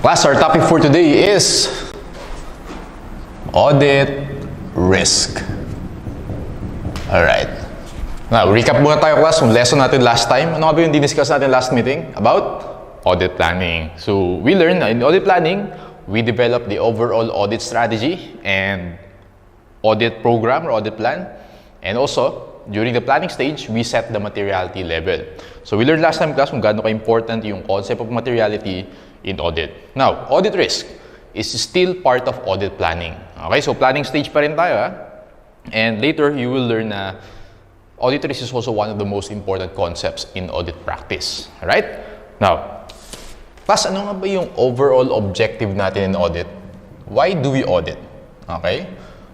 Class, our topic for today is audit risk. Alright. Now, recap muna tayo, class, yung lesson natin last time. Ano nga ba yung diniscuss natin last meeting? About audit planning. So, we learned na in audit planning, we develop the overall audit strategy and audit program or audit plan. And also, during the planning stage, we set the materiality level. So, we learned last time, class, kung gaano ka-important yung concept of materiality in audit. Now, audit risk is still part of audit planning. Okay, so planning stage pa rin tayo, ha? And later, you will learn na audit risk is also one of the most important concepts in audit practice. Alright? Now, class, ano nga ba yung overall objective natin in audit? Why do we audit? Okay?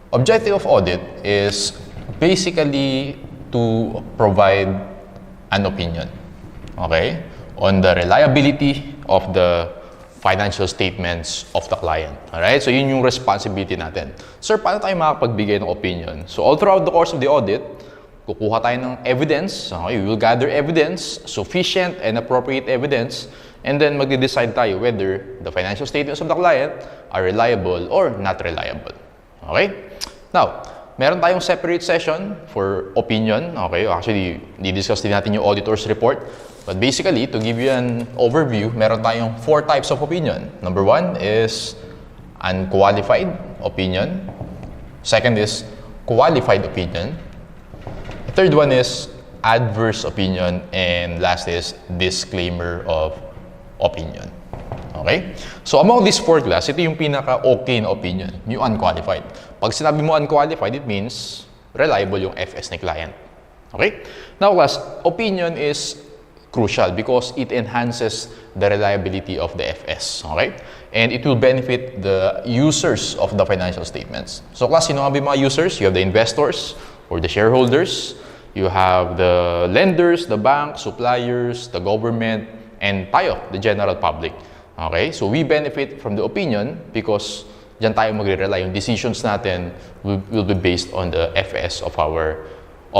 Objective of audit is basically to provide an opinion. Okay? On the reliability of the financial statements of the client. Alright? So, yun yung responsibility natin. Sir, paano tayo makapagbigay ng opinion? So, all throughout the course of the audit, kukuha tayo ng evidence. Okay? We will gather evidence, sufficient and appropriate evidence, and then magde-decide tayo whether the financial statements of the client are reliable or not reliable. Okay? Now, meron tayong separate session for opinion. Okay? Actually, di-discuss din natin yung auditor's report. But basically, to give you an overview, meron tayong 4 types of opinion. Number 1 is unqualified opinion. Second is qualified opinion. The third one is adverse opinion. And last is disclaimer of opinion. Okay? So among these 4 class, ito yung pinaka-okay na opinion, yung unqualified. Pag sinabi mo unqualified, it means reliable yung FS ni client. Okay? Now class, opinion is crucial because it enhances the reliability of the FS. Okay? And it will benefit the users of the financial statements. So class, sino nga ba yung mga users? You have the investors or the shareholders. You have the lenders, the bank, suppliers, the government, and tayo, the general public. Okay? So we benefit from the opinion because dyan tayo magre-rely. Yung decisions natin will be based on the FS of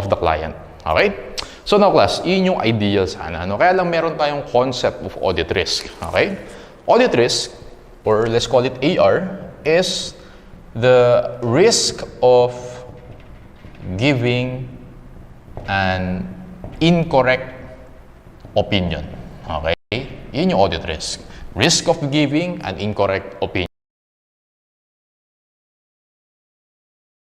the client. Okay? So now class, yun yung ideal sana. Kaya lang meron tayong concept of audit risk. Okay? Audit risk, or let's call it AR, is the risk of giving an incorrect opinion. Okay? Yun yung audit risk. Risk of giving an incorrect opinion.